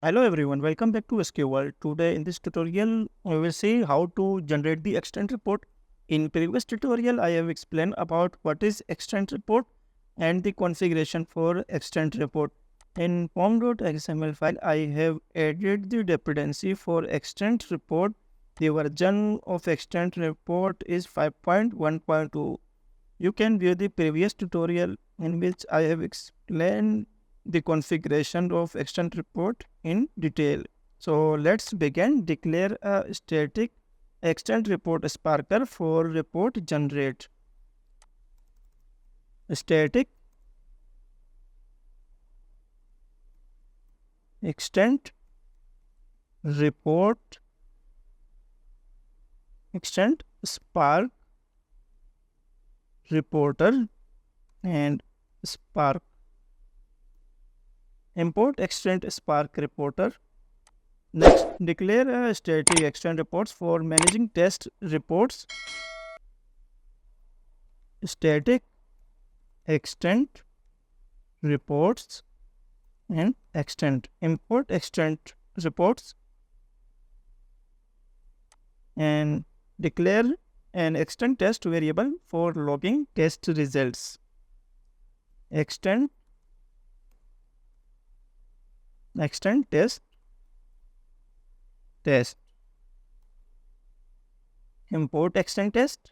Hello everyone, welcome back to SK World. Today in this tutorial, we will see how to generate the extent report. In previous tutorial, I have explained about what is extent report and the configuration for extent report. In form.xml file, I have added the dependency for extent report. The version of extent report is 5.1.2. You can view the previous tutorial in which I have explained the configuration of extent report in detail. So let's begin. Declare a static extent report sparker for report generate. Static extent report extent spark reporter and spark. Import extent spark reporter. Next, declare a static extent reports for managing test reports. Static extent reports and extent. Import extent reports and declare an extent test variable for logging test results. Extent test. Import extent test.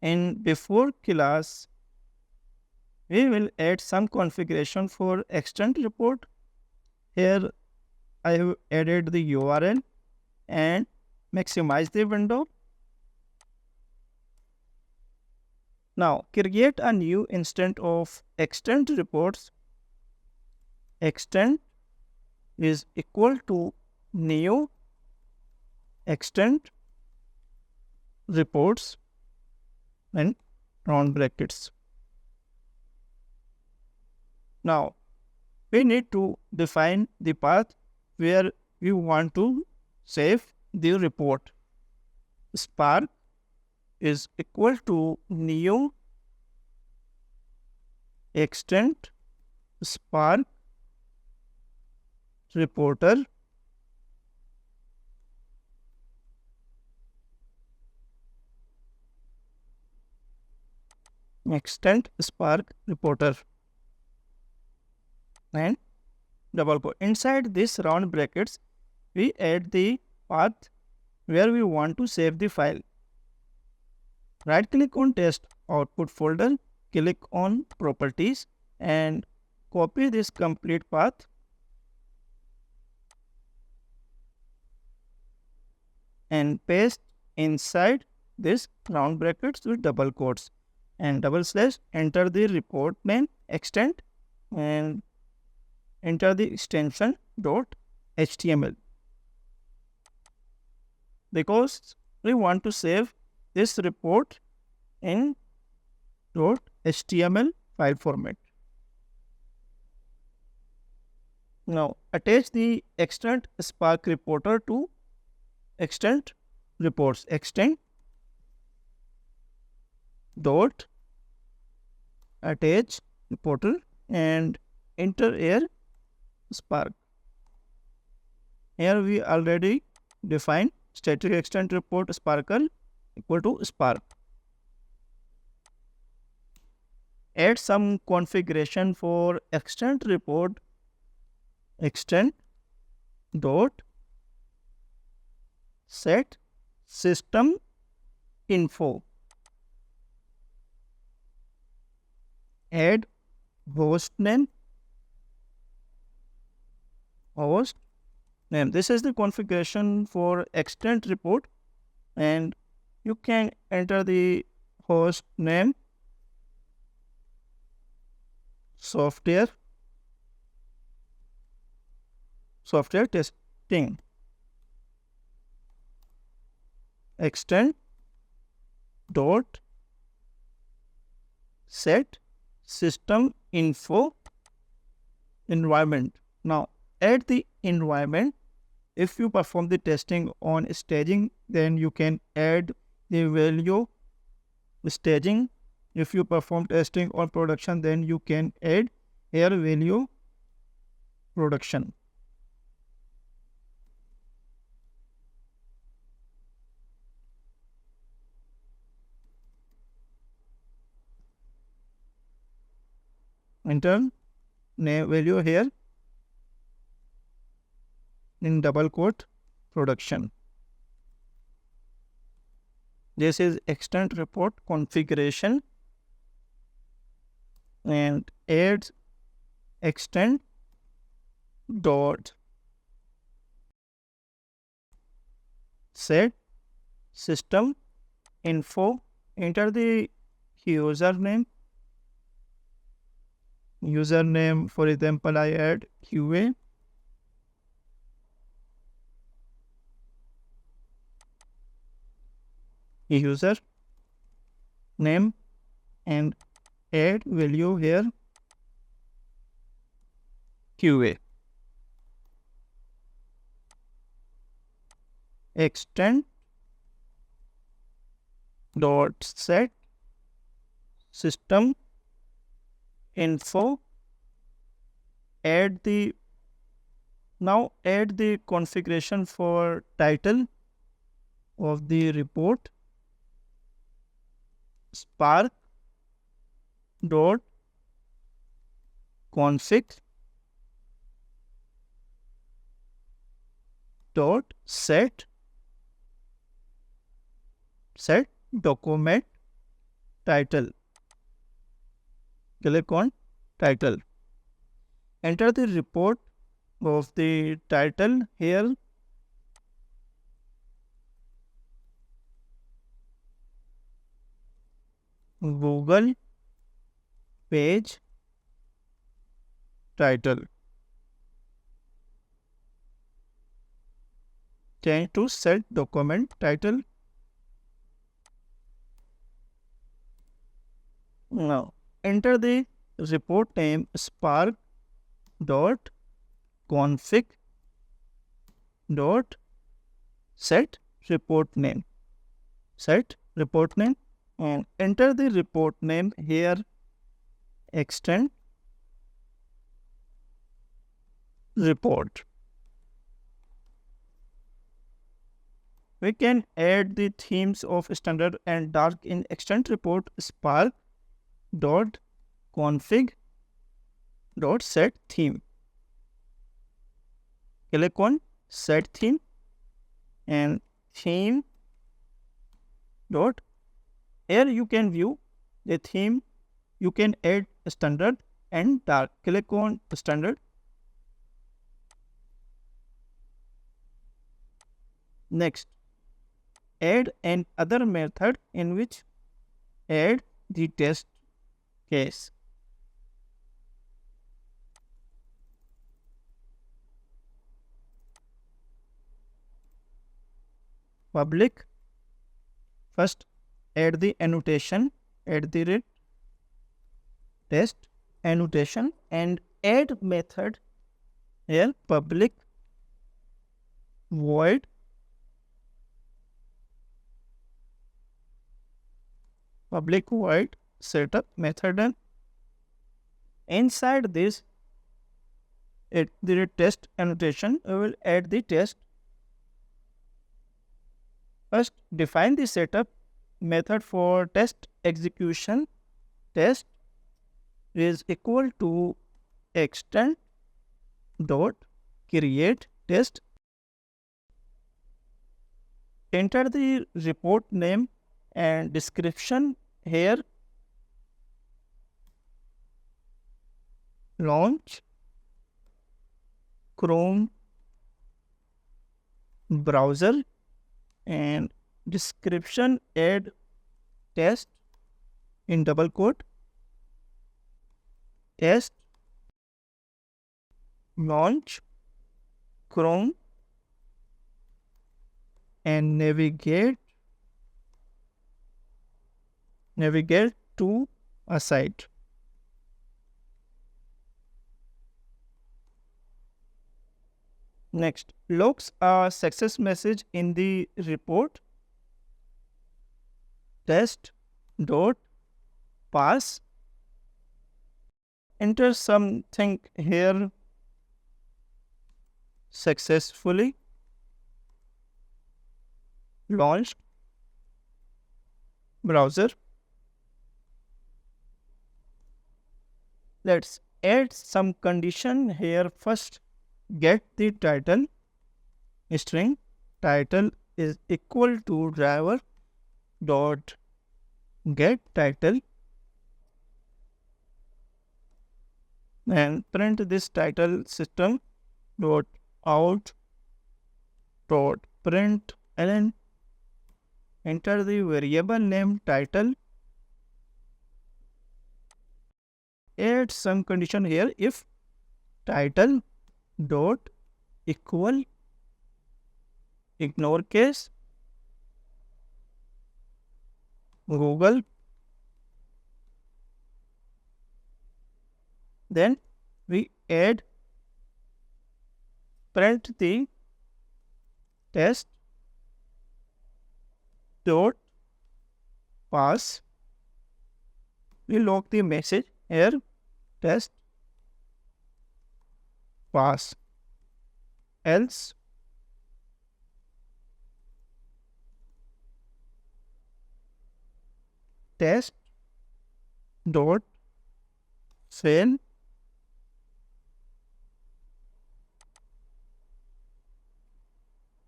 And before class, we will add some configuration for extent report. Here I have added the URL and maximize the window. Now create a new instance of extent reports. Extent is equal to new extent reports and round brackets. Now we need to define the path where we want to save the report. Spark is equal to new extent spark reporter extent spark reporter and double quote. Inside this round brackets, we add the path where we want to save the file. Right click on test output folder, click on properties and copy this complete path and paste inside this round brackets with double quotes and double slash. Enter the report name extent and enter the extension .html because we want to save this report in .html file format. Now attach the extent spark reporter to extent reports. Extent dot attach reporter and enter here spark. Here we already define static extent report sparkle equal to spark. Add some configuration for extent report. Extent dot set system info. Add host name. This is the configuration for extent report and you can enter the host name software testing. Extent dot set system info environment. Now add the environment. If you perform the testing on staging, then you can add the value staging. If you perform testing on production, then you can add here value production. Enter name value here in double quote production. This is extend report configuration and add extend dot set system info. Enter the username. For example, I add QA. User name and add value here QA. Extend dot set system info. Add the configuration for title of the report. Spark dot config dot set document title. Click on title. Enter the report of the title here. Google page title. Change to set document title. Now enter the report name spark dot config dot set report name. And enter the report name here. Extend report. We can add the themes of standard and dark in extend report spark dot config dot set theme. Click on set theme and theme dot. Here you can view the theme. You can add standard and dark. Click on standard. Next, add another method in which add the test case. Public. First, add the annotation, add the test annotation and add method here. Public void setup method, and inside this the test annotation we will add the test. First, define the setup method for test execution. Test is equal to extend dot create test. Enter the report name and description here. Launch Chrome browser and description add test in double quote. Test launch Chrome and navigate to a site. Next, logs a success message in the report. Test dot pass. Enter something here successfully launched browser. Let's add some condition here. First, get the title string. Title is equal to driver dot get title, and print this title system dot out dot print, and enter the variable name title. Add some condition here. If title dot equal ignore case Google, then we add print the test dot pass. We log the message here, test pass, else test dot fail.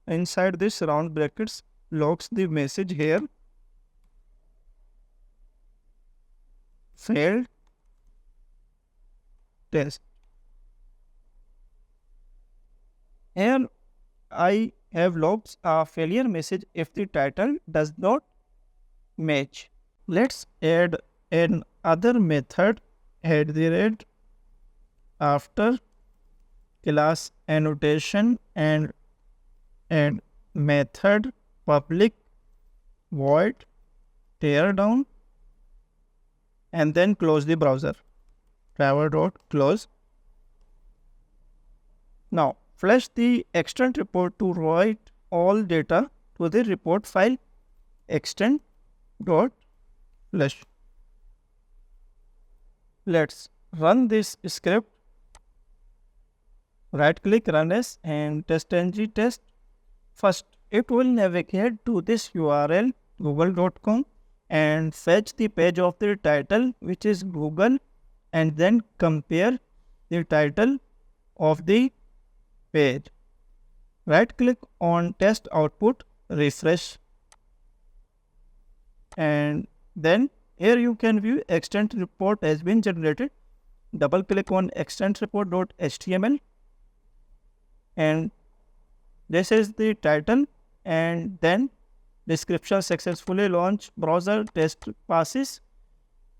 Inside this round brackets logs the message here, failed test. Here I have logged a failure message if the title does not match. Let's add another method at the rate after class annotation and method public void tear down, and then close the browser. Driver.close. Now flash the extend report to write all data to the report file extend.flash. Let's run this script. Right click, run as, and test ng test. First, it will navigate to this URL google.com and fetch the page of the title, which is Google, and then compare the title of the page. Right click on test output, refresh, and then here you can view extend report has been generated. Double click on extend report.html, and this is the title, and then description successfully launched browser test passes.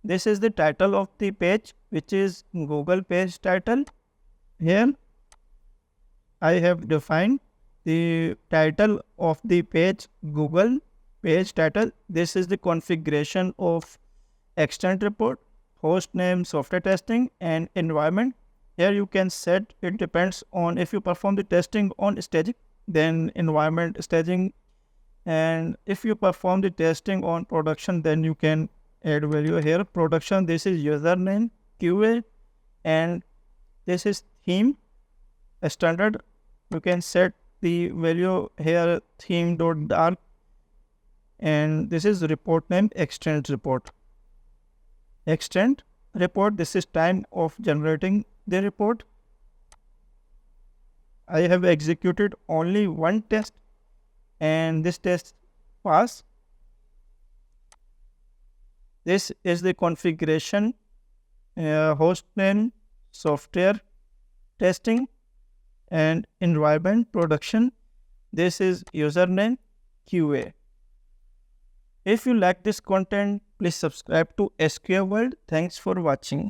This is the title of the page, which is Google page title. Here I have defined the title of the page, Google page title. This is the configuration of extend report, host name, software testing, and environment. Here you can set, it depends on if you perform the testing on staging, then environment staging, and if you perform the testing on production, then you can add value here. Production, this is username, QA, and this is theme, a standard. You can set the value here, theme.dark, and this is report name, extend report. Extend report, this is time of generating the report. I have executed only one test, and this test pass. This is the configuration, host name, software testing, and environment production. This is username, QA. If you like this content, please subscribe to SQL World. Thanks for watching.